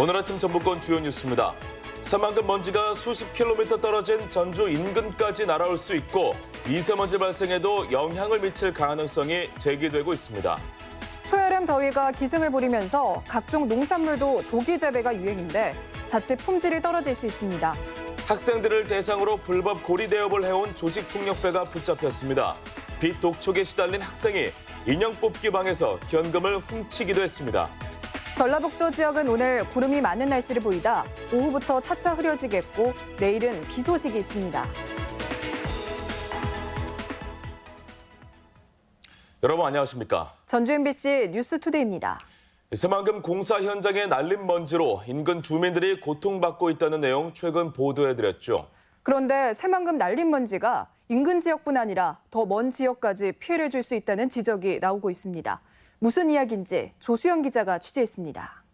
오늘 아침 전북권 주요 뉴스입니다. 새만금 먼지가 수십 킬로미터 떨어진 전주 인근까지 날아올 수 있고 미세먼지 발생에도 영향을 미칠 가능성이 제기되고 있습니다. 초여름 더위가 기승을 부리면서 각종 농산물도 조기 재배가 유행인데 자칫 품질이 떨어질 수 있습니다. 학생들을 대상으로 불법 고리 대업을 해온 조직폭력배가 붙잡혔습니다. 빚 독촉에 시달린 학생이 인형 뽑기 방에서 현금을 훔치기도 했습니다. 전라북도 지역은 오늘 구름이 많은 날씨를 보이다 오후부터 차차 흐려지겠고 내일은 비 소식이 있습니다. 여러분 안녕하십니까? 전주 MBC 뉴스투데이입니다. 새만금 공사 현장의 날린 먼지로 인근 주민들이 고통받고 있다는 내용 최근 보도해드렸죠. 그런데 새만금 날린 먼지가 인근 지역뿐 아니라 더 먼 지역까지 피해를 줄 수 있다는 지적이 나오고 있습니다. 무슨 이야기인지 조수영 기자가 취재했습니다.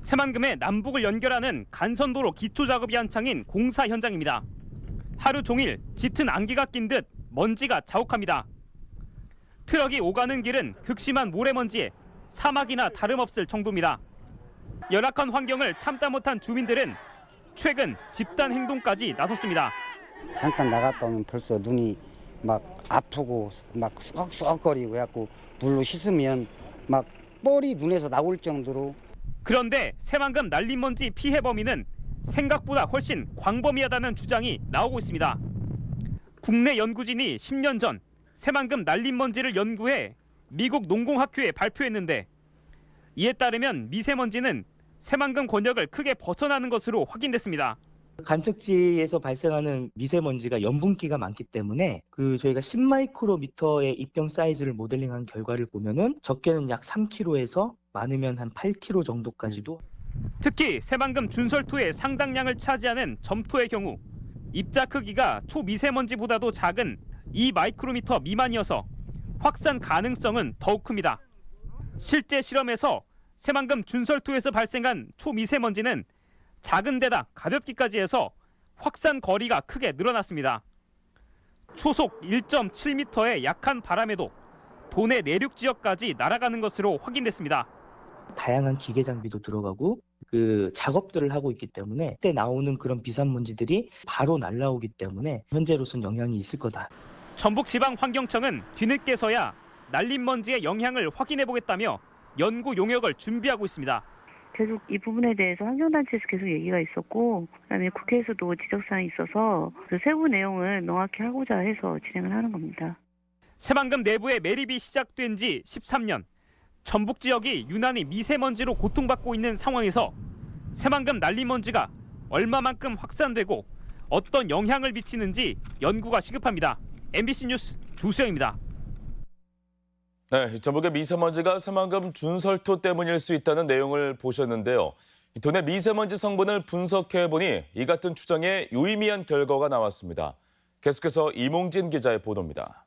새만금의 남북을 연결하는 간선도로 기초 작업이 한창인 공사 현장입니다. 하루 종일 짙은 안개가 낀 듯 먼지가 자욱합니다. 트럭이 오가는 길은 극심한 모래먼지에 사막이나 다름없을 정도입니다. 열악한 환경을 참다 못한 주민들은 최근 집단 행동까지 나섰습니다. 잠깐 나갔다 오면 벌써 눈이 막 아프고 막 썩썩거리고 해갖고 물로 씻으면 막 뻘이 눈에서 나올 정도로. 그런데 새만금 날린 먼지 피해 범위는 생각보다 훨씬 광범위하다는 주장이 나오고 있습니다. 국내 연구진이 10년 전 새만금 날린 먼지를 연구해 미국 농공학회에 발표했는데 이에 따르면 미세먼지는 새만금 권역을 크게 벗어나는 것으로 확인됐습니다. 간척지에서 발생하는 미세먼지가 염분기가 많기 때문에 저희가 10마이크로미터의 입경 사이즈를 모델링한 결과를 보면은 적게는 약 3kg에서 많으면 한 8kg 정도까지도. 특히 새만금 준설토의 상당량을 차지하는 점토의 경우 입자 크기가 초미세먼지보다도 작은 2마이크로미터 미만이어서 확산 가능성은 더욱 큽니다. 실제 실험에서 새만금 준설토에서 발생한 초미세먼지는 작은 데다 가볍기까지 해서 확산 거리가 크게 늘어났습니다. 초속 1.7m의 약한 바람에도 도내 내륙 지역까지 날아가는 것으로 확인됐습니다. 다양한 기계 장비도 들어가고 작업들을 하고 있기 때문에 그때 나오는 그런 비산먼지들이 바로 날아오기 때문에 현재로선 영향이 있을 거다. 전북지방환경청은 뒤늦게서야 날린 먼지의 영향을 확인해 보겠다며 연구 용역을 준비하고 있습니다. 계속 이 부분에 대해서 환경단체에서 계속 얘기가 있었고 그다음에 국회에서도 지적사항이 있어서 그 세부 내용을 명확히 하고자 해서 진행을 하는 겁니다. 새만금 내부의 매립이 시작된 지 13년. 전북 지역이 유난히 미세먼지로 고통받고 있는 상황에서 새만금 날린 먼지가 얼마만큼 확산되고 어떤 영향을 미치는지 연구가 시급합니다. MBC 뉴스 조수영입니다. 네, 전북의 미세먼지가 새만금 준설토 때문일 수 있다는 내용을 보셨는데요. 도내 미세먼지 성분을 분석해보니 이 같은 추정에 유의미한 결과가 나왔습니다. 계속해서 이몽진 기자의 보도입니다.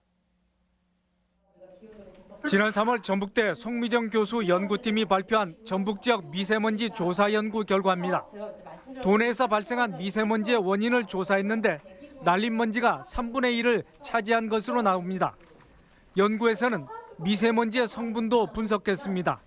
지난 3월 전북대 송미정 교수 연구팀이 발표한 전북 지역 미세먼지 조사 연구 결과입니다. 도내에서 발생한 미세먼지의 원인을 조사했는데 날린 먼지가 3분의 1을 차지한 것으로 나옵니다. 연구에서는 미세먼지의 성분도 분석했습니다.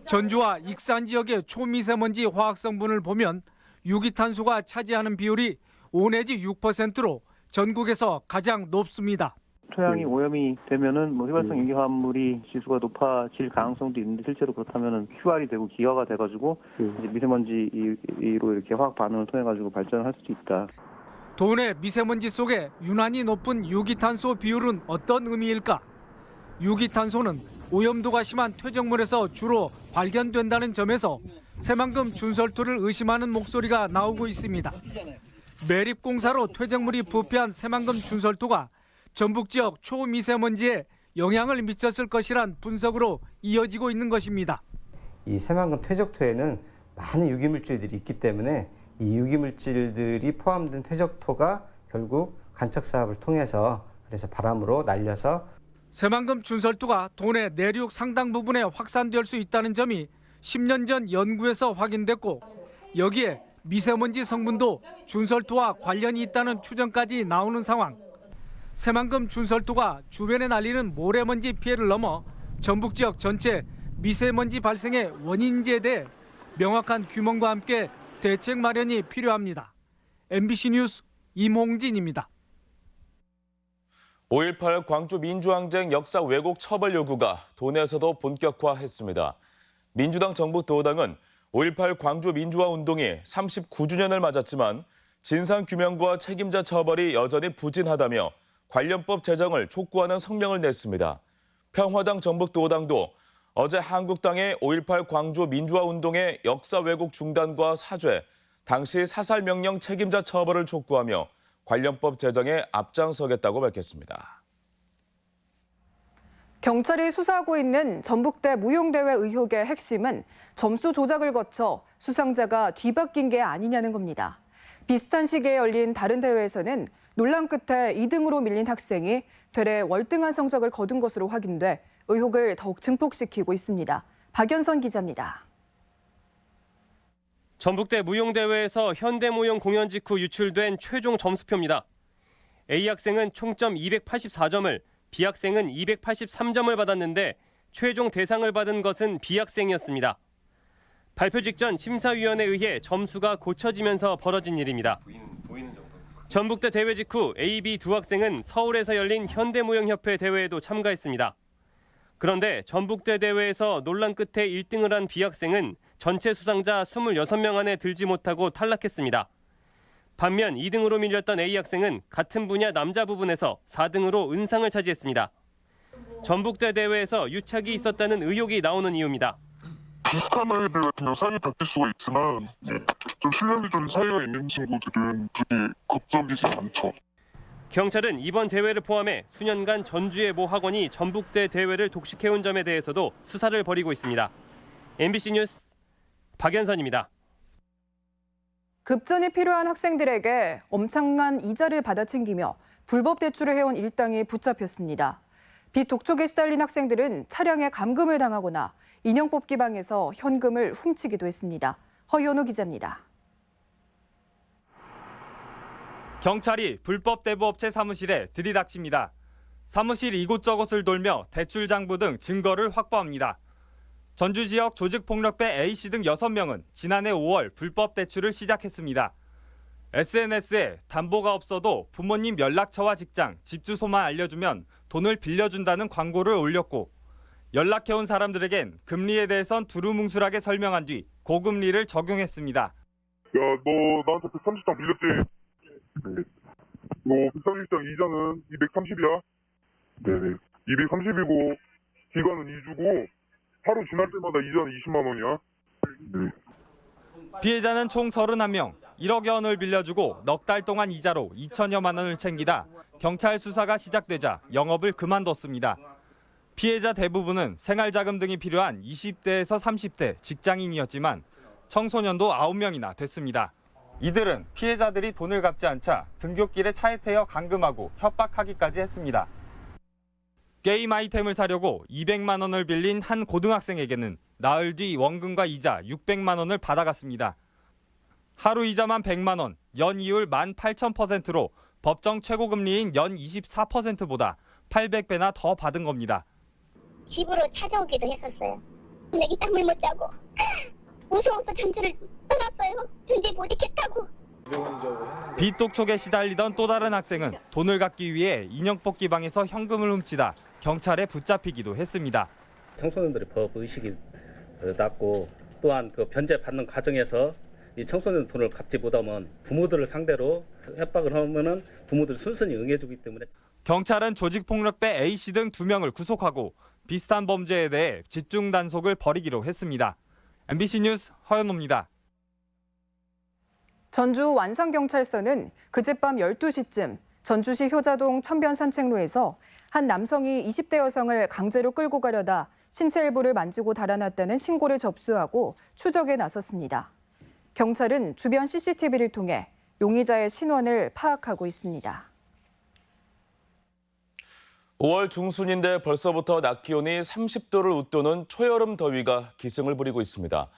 전주와 익산 지역의 초미세먼지 화학 성분을 보면 유기탄소가 차지하는 비율이 5 내지 6%로 전국에서 가장 높습니다. 토양이 오염이 되면은 휘발성 유기화합물이 지수가 높아질 가능성도 있는데 실제로 그렇다면은 휘발이 되고 기화가 돼가지고 이제 미세먼지로 이렇게 화학 반응을 통해 가지고 발전을 할 수도 있다. 도내 미세먼지 속에 유난히 높은 유기탄소 비율은 어떤 의미일까? 유기탄소는 오염도가 심한 퇴적물에서 주로 발견된다는 점에서 새만금 준설토를 의심하는 목소리가 나오고 있습니다. 매립공사로 퇴적물이 부패한 새만금 준설토가 전북 지역 초미세먼지에 영향을 미쳤을 것이란 분석으로 이어지고 있는 것입니다. 이 새만금 퇴적토에는 많은 유기물질들이 있기 때문에 이 유기물질들이 포함된 퇴적토가 결국 간척 사업을 통해서 그래서 바람으로 날려서 새만금 준설토가 도내 내륙 상당 부분에 확산될 수 있다는 점이 10년 전 연구에서 확인됐고 여기에 미세먼지 성분도 준설토와 관련이 있다는 추정까지 나오는 상황. 새만금 준설토가 주변에 날리는 모래먼지 피해를 넘어 전북 지역 전체 미세먼지 발생의 원인지에 대해 명확한 규명과 함께 대책 마련이 필요합니다. MBC 뉴스 임홍진입니다. 5.18 광주 민주항쟁 역사 왜곡 처벌 요구가 도내에서도 본격화했습니다. 민주당 전북도당은 5.18 광주 민주화 운동이 39주년을 맞았지만 진상규명과 책임자 처벌이 여전히 부진하다며 관련법 제정을 촉구하는 성명을 냈습니다. 평화당 전북도당도 어제 한국당의 5.18 광주 민주화 운동의 역사 왜곡 중단과 사죄, 당시 사살명령 책임자 처벌을 촉구하며 관련법 제정에 앞장서겠다고 밝혔습니다. 경찰이 수사하고 있는 전북대 무용대회 의혹의 핵심은 점수 조작을 거쳐 수상자가 뒤바뀐 게 아니냐는 겁니다. 비슷한 시기에 열린 다른 대회에서는 논란 끝에 2등으로 밀린 학생이 되레 월등한 성적을 거둔 것으로 확인돼 의혹을 더욱 증폭시키고 있습니다. 박연선 기자입니다. 전북대 무용대회에서 현대무용 공연 직후 유출된 최종 점수표입니다. A 학생은 총점 284점을, B 학생은 283점을 받았는데 최종 대상을 받은 것은 B 학생이었습니다. 발표 직전 심사위원에 의해 점수가 고쳐지면서 벌어진 일입니다. 전북대 대회 직후 A, B 두 학생은 서울에서 열린 현대무용협회 대회에도 참가했습니다. 그런데 전북대 대회에서 논란 끝에 1등을 한 B 학생은 전체 수상자 26명 안에 들지 못하고 탈락했습니다. 반면 2등으로 밀렸던 A 학생은 같은 분야 남자 부분에서 4등으로 은상을 차지했습니다. 전북대 대회에서 유착이 있었다는 의혹이 나오는 이유입니다. 비슷한 아이들 같은 경우 상이 바뀔 수가 있지만 좀 실력이 좀 차이가 있는 친구들은 그렇게 걱정되지 않죠. 경찰은 이번 대회를 포함해 수년간 전주의 모 학원이 전북대 대회를 독식해온 점에 대해서도 수사를 벌이고 있습니다. MBC 뉴스 박연선입니다. 급전이 필요한 학생들에게 엄청난 이자를 받아 챙기며 불법 대출을 해온 일당이 붙잡혔습니다. 빚 독촉에 시달린 학생들은 차량에 감금을 당하거나 인형 뽑기 방에서 현금을 훔치기도 했습니다. 허연우 기자입니다. 경찰이 불법 대부업체 사무실에 들이닥칩니다. 사무실 이곳저곳을 돌며 대출 장부 등 증거를 확보합니다. 전주 지역 조직폭력배 A씨 등 6명은 지난해 5월 불법 대출을 시작했습니다. SNS에 담보가 없어도 부모님 연락처와 직장, 집 주소만 알려주면 돈을 빌려준다는 광고를 올렸고 연락해온 사람들에겐 금리에 대해선 두루뭉술하게 설명한 뒤 고금리를 적용했습니다. 야, 너 나한테 130장 빌렸지? 네. 너 130장 이자는 230이야? 네네. 230이고 기간은 2주고 하루 지날 때마다 이자는 20만 원이야? 네. 피해자는 총 31명, 1억여 원을 빌려주고 넉 달 동안 이자로 2천여만 원을 챙기다 경찰 수사가 시작되자 영업을 그만뒀습니다. 피해자 대부분은 생활자금 등이 필요한 20대에서 30대 직장인이었지만 청소년도 9명이나 됐습니다. 이들은 피해자들이 돈을 갚지 않자 등굣길에 차에 태워 감금하고 협박하기까지 했습니다. 게임 아이템을 사려고 200만 원을 빌린 한 고등학생에게는 나흘 뒤 원금과 이자 600만 원을 받아갔습니다. 하루 이자만 100만 원, 연이율 18,000%로 법정 최고금리인 연 24%보다 800배나 더 받은 겁니다. 집으로 찾아오기도 했었어요. 내기 땀을 못 짜고 무서워서 전주를 떠났어요. 전주에 못 있겠다고. 빚 독촉에 시달리던 또 다른 학생은 돈을 갚기 위해 인형 뽑기 방에서 현금을 훔치다 경찰에 붙잡히기도 했습니다. 청소년들의 법 의식이 낮고 또한 그 변제 받는 과정에서 이 청소년 돈을 갚지 못하면 부모들을 상대로 협박을 하면은 부모들이 순순히 응해주기 때문에 경찰은 조직폭력배 A씨 등 2명을 구속하고 비슷한 범죄에 대해 집중 단속을 벌이기로 했습니다. MBC 뉴스 허연호입니다. 전주 완산경찰서는 그젯밤 12시쯤 전주시 효자동 천변 산책로에서 한 남성이 20대 여성을 강제로 끌고 가려다 신체 일부를 만지고 달아났다는 신고를 접수하고 추적에 나섰습니다. 경찰은 주변 CCTV를 통해 용의자의 신원을 파악하고 있습니다. 5월 중순인데 벌써부터 낮 기온이 30도를 웃도는 초여름 더위가 기승을 부리고 있습니다.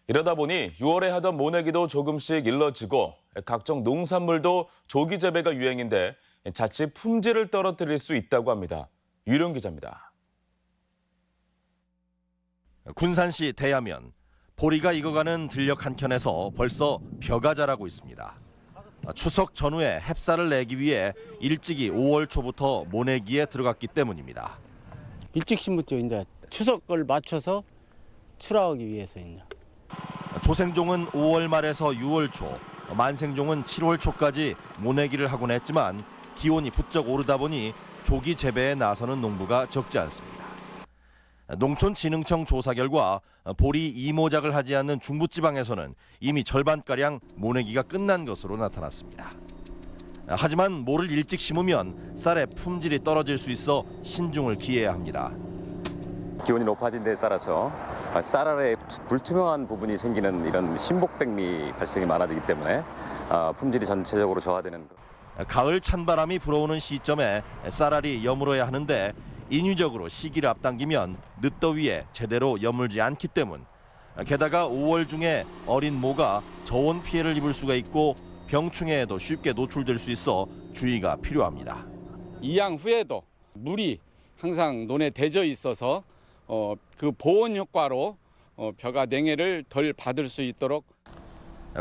이러다 보니 6월에 하던 모내기도 조금씩 일러지고 각종 농산물도 조기 재배가 유행인데 자칫 품질을 떨어뜨릴 수 있다고 합니다. 유령 기자입니다. 군산시 대야면 보리가 익어가는 들녘 한켠에서 벌써 벼가 자라고 있습니다. 추석 전후에 햅쌀을 내기 위해 일찍이 5월 초부터 모내기에 들어갔기 때문입니다. 일찍 심었죠. 이제 추석을 맞춰서 출하하기 위해서 이제. 조생종은 5월 말에서 6월 초, 만생종은 7월 초까지 모내기를 하곤 했지만 기온이 부쩍 오르다 보니 조기 재배에 나서는 농부가 적지 않습니다. 농촌진흥청 조사 결과 보리 이모작을 하지 않는 중부지방에서는 이미 절반가량 모내기가 끝난 것으로 나타났습니다. 하지만 모를 일찍 심으면 쌀의 품질이 떨어질 수 있어 신중을 기해야 합니다. 기온이 높아진 데에 따라서 쌀알에 불투명한 부분이 생기는 이런 신복백미 발생이 많아지기 때문에 품질이 전체적으로 저하되는. 가을 찬바람이 불어오는 시점에 쌀알이 여물어야 하는데 인위적으로 시기를 앞당기면 늦더위에 제대로 여물지 않기 때문. 게다가 5월 중에 어린 모가 저온 피해를 입을 수가 있고 병충해에도 쉽게 노출될 수 있어 주의가 필요합니다. 이양 후에도 물이 항상 논에 대져 있어서 그 보온 효과로 벼가 냉해를 덜 받을 수 있도록.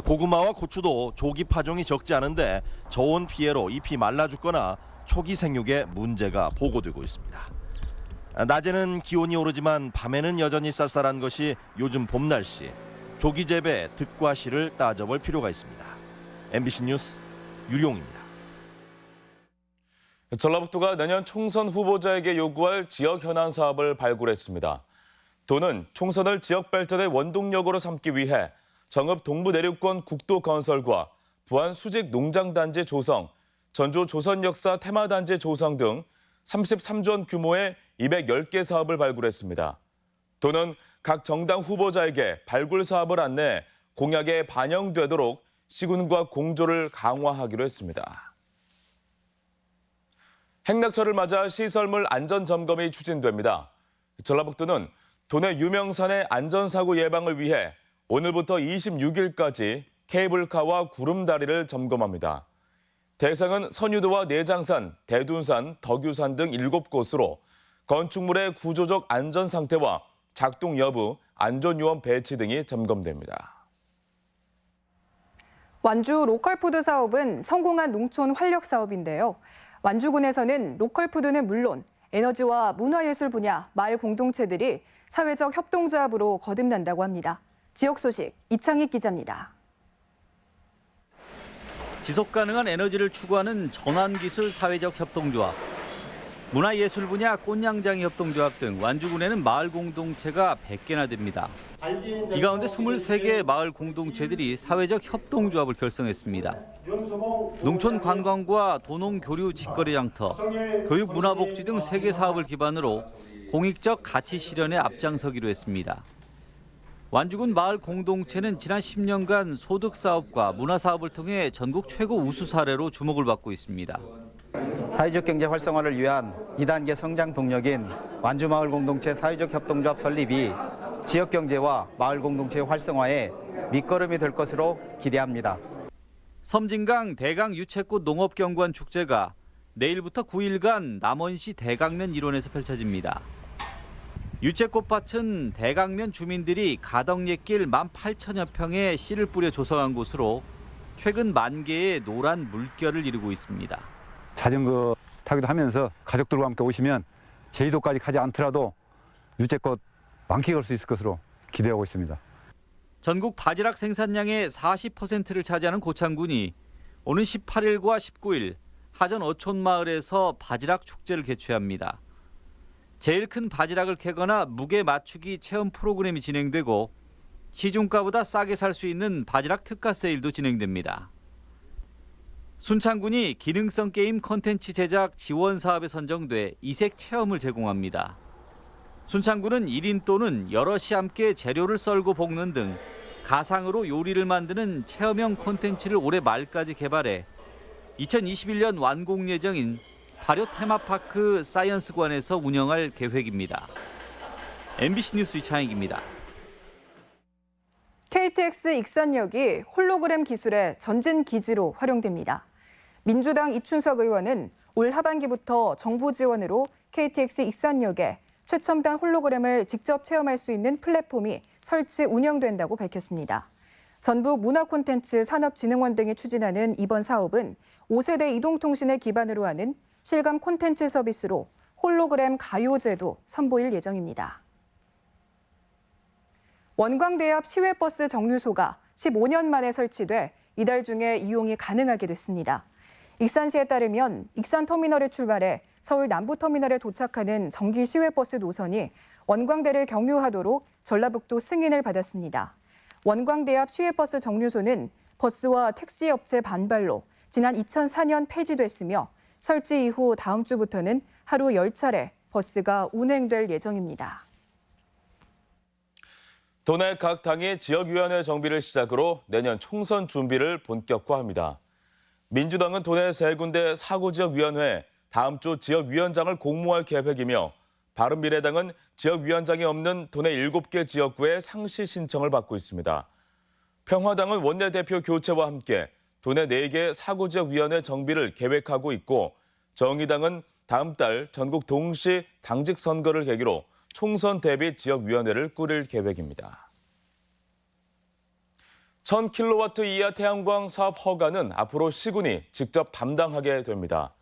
고구마와 고추도 조기 파종이 적지 않은데 저온 피해로 잎이 말라 죽거나 초기 생육에 문제가 보고되고 있습니다. 낮에는 기온이 오르지만 밤에는 여전히 쌀쌀한 것이 요즘 봄 날씨. 조기 재배 득과 실을 따져볼 필요가 있습니다. MBC 뉴스 유룡입니다. 전라북도가 내년 총선 후보자에게 요구할 지역 현안 사업을 발굴했습니다. 도는 총선을 지역 발전의 원동력으로 삼기 위해 정읍 동부내륙권 국도 건설과 부안 수직 농장단지 조성, 전주 조선역사 테마단지 조성 등 33조 원 규모의 210개 사업을 발굴했습니다. 도는 각 정당 후보자에게 발굴 사업을 안내 공약에 반영되도록 시군과 공조를 강화하기로 했습니다. 행락철을 맞아 시설물 안전점검이 추진됩니다. 전라북도는 도내 유명산의 안전사고 예방을 위해 오늘부터 26일까지 케이블카와 구름다리를 점검합니다. 대상은 선유도와 내장산, 대둔산, 덕유산 등 7곳으로 건축물의 구조적 안전 상태와 작동 여부, 안전요원 배치 등이 점검됩니다. 완주 로컬푸드 사업은 성공한 농촌 활력 사업인데요. 완주군에서는 로컬푸드는 물론 에너지와 문화예술 분야 마을 공동체들이 사회적 협동조합으로 거듭난다고 합니다. 지역 소식 이창익 기자입니다. 지속가능한 에너지를 추구하는 전환기술 사회적 협동조합, 문화예술 분야 꽃냥장이 협동조합 등 완주군에는 마을 공동체가 100개나 됩니다. 이 가운데 23개의 마을 공동체들이 사회적 협동조합을 결성했습니다. 농촌 관광과 도농 교류 직거래 장터, 교육 문화복지 등 3개 사업을 기반으로 공익적 가치 실현에 앞장서기로 했습니다. 완주군 마을 공동체는 지난 10년간 소득 사업과 문화 사업을 통해 전국 최고 우수 사례로 주목을 받고 있습니다. 사회적 경제 활성화를 위한 2단계 성장 동력인 완주 마을 공동체 사회적 협동조합 설립이 지역 경제와 마을 공동체 활성화에 밑거름이 될 것으로 기대합니다. 섬진강 대강 유채꽃 농업경관 축제가 내일부터 9일간 남원시 대강면 일원에서 펼쳐집니다. 유채꽃밭은 대강면 주민들이 가덕예길 18,000여 평의 씨를 뿌려 조성한 곳으로 최근 10,000개의 노란 물결을 이루고 있습니다. 자전거 타기도 하면서 가족들과 함께 오시면 제주도까지 가지 않더라도 유채꽃 만끽할 수 있을 것으로 기대하고 있습니다. 전국 바지락 생산량의 40%를 차지하는 고창군이 오는 18일과 19일 하전 어촌마을에서 바지락 축제를 개최합니다. 제일 큰 바지락을 캐거나 무게 맞추기 체험 프로그램이 진행되고 시중가보다 싸게 살 수 있는 바지락 특가 세일도 진행됩니다. 순창군이 기능성 게임 콘텐츠 제작 지원 사업에 선정돼 이색 체험을 제공합니다. 순창군은 1인 또는 여럿이 함께 재료를 썰고 볶는 등 가상으로 요리를 만드는 체험형 콘텐츠를 올해 말까지 개발해 2021년 완공 예정인 발효 테마파크 사이언스관에서 운영할 계획입니다. MBC 뉴스 이창익입니다. KTX 익산역이 홀로그램 기술의 전진 기지로 활용됩니다. 민주당 이춘석 의원은 올 하반기부터 정부 지원으로 KTX 익산역에 최첨단 홀로그램을 직접 체험할 수 있는 플랫폼이 설치 운영된다고 밝혔습니다. 전북 문화콘텐츠산업진흥원 등이 추진하는 이번 사업은 5세대 이동통신을 기반으로 하는 실감 콘텐츠 서비스로 홀로그램 가요제도 선보일 예정입니다. 원광대 앞 시외버스 정류소가 15년 만에 설치돼 이달 중에 이용이 가능하게 됐습니다. 익산시에 따르면 익산터미널에 출발해 서울 남부터미널에 도착하는 정기 시외버스 노선이 원광대를 경유하도록 전라북도 승인을 받았습니다. 원광대 앞 시외버스 정류소는 버스와 택시 업체 반발로 지난 2004년 폐지됐으며 설치 이후 다음 주부터는 하루 10차례 버스가 운행될 예정입니다. 도내 각 당이 지역위원회 정비를 시작으로 내년 총선 준비를 본격화합니다. 민주당은 도내 3군데 사고지역위원회에 다음 주 지역위원장을 공모할 계획이며 바른미래당은 지역위원장이 없는 도내 7개 지역구의 상시 신청을 받고 있습니다. 평화당은 원내대표 교체와 함께 도내 4개 사고지역위원회 정비를 계획하고 있고 정의당은 다음 달 전국 동시 당직 선거를 계기로 총선 대비 지역위원회를 꾸릴 계획입니다. 1000kW 이하 태양광 사업 허가는 앞으로 시군이 직접 담당하게 됩니다.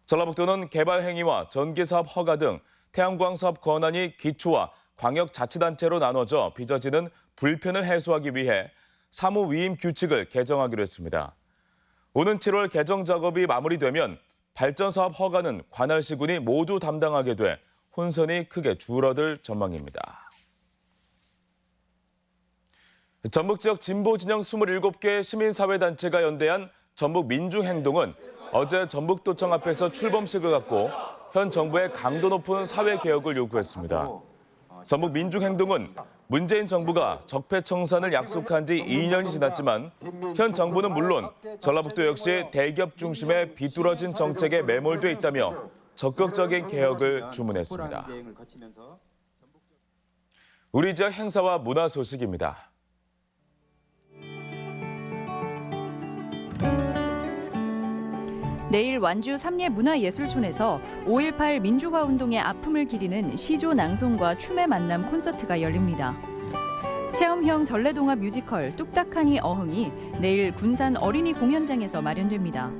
전라북도는 개발 행위와 전기 사업 허가 등 태양광 사업 권한이 기초와 광역자치단체로 나눠져 빚어지는 불편을 해소하기 위해 사무위임 규칙을 개정하기로 했습니다. 오는 7월 개정 작업이 마무리되면 발전 사업 허가는 관할 시군이 모두 담당하게 돼 혼선이 크게 줄어들 전망입니다. 전북 지역 진보 진영 27개 시민사회단체가 연대한 전북 민중행동은 어제 전북도청 앞에서 출범식을 갖고 현 정부의 강도 높은 사회개혁을 요구했습니다. 전북 민중행동은 문재인 정부가 적폐청산을 약속한 지 2년이 지났지만 현 정부는 물론 전라북도 역시 대기업 중심의 비뚤어진 정책에 매몰돼 있다며 적극적인 개혁을 주문했습니다. 우리 지역 행사와 문화 소식입니다. 내일 완주 삼례문화예술촌에서 5.18 민주화 운동의 아픔을 기리는 시조 낭송과 춤의 만남 콘서트가 열립니다. 체험형 전래동화 뮤지컬 뚝딱하니 어흥이 내일 군산 어린이 공연장에서 마련됩니다.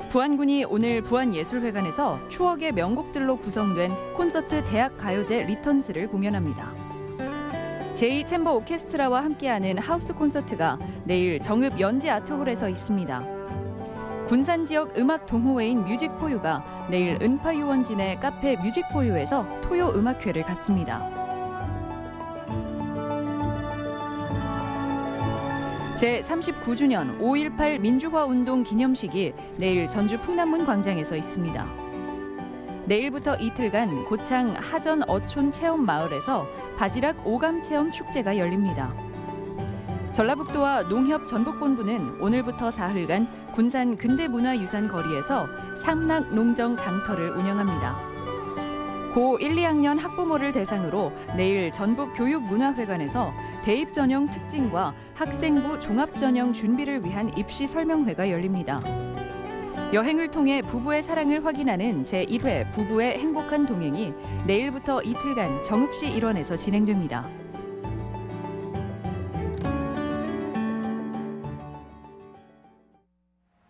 부안군이 오늘 부안예술회관에서 추억의 명곡들로 구성된 콘서트 대학가요제 리턴스를 공연합니다. 제2챔버 오케스트라와 함께하는 하우스 콘서트가 내일 정읍 연지아트홀에서 있습니다. 군산 지역 음악 동호회인 뮤직포유가 내일 은파유원진의 카페 뮤직포유에서 토요 음악회를 갖습니다. 제39주년 5.18 민주화운동 기념식이 내일 전주 풍남문 광장에서 있습니다. 내일부터 이틀간 고창 하전 어촌 체험 마을에서 바지락 오감 체험 축제가 열립니다. 전라북도와 농협 전북본부는 오늘부터 사흘간 군산 근대문화유산 거리에서 삼락 농정 장터를 운영합니다. 고 1, 2학년 학부모를 대상으로 내일 전북교육문화회관에서 대입 전형 특징과 학생부 종합 전형 준비를 위한 입시 설명회가 열립니다. 여행을 통해 부부의 사랑을 확인하는 제1회 부부의 행복한 동행이 내일부터 이틀간 정읍시 일원에서 진행됩니다.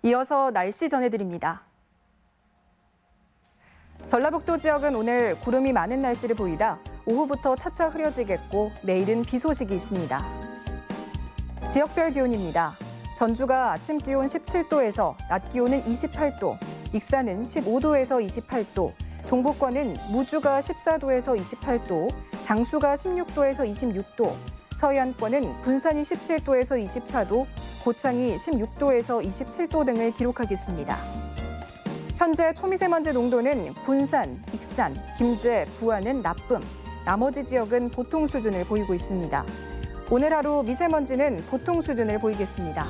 이어서 날씨 전해드립니다. 전라북도 지역은 오늘 구름이 많은 날씨를 보이다 오후부터 차차 흐려지겠고 내일은 비 소식이 있습니다. 지역별 기온입니다. 전주가 아침 기온 17도에서 낮 기온은 28도, 익산은 15도에서 28도, 동북권은 무주가 14도에서 28도, 장수가 16도에서 26도, 서해안권은 군산이 17도에서 24도, 고창이 16도에서 27도 등을 기록하겠습니다. 현재 초미세먼지 농도는 군산, 익산, 김제, 부안은 나쁨, 나머지 지역은 보통 수준을 보이고 있습니다. 오늘 하루 미세먼지는 보통 수준을 보이겠습니다.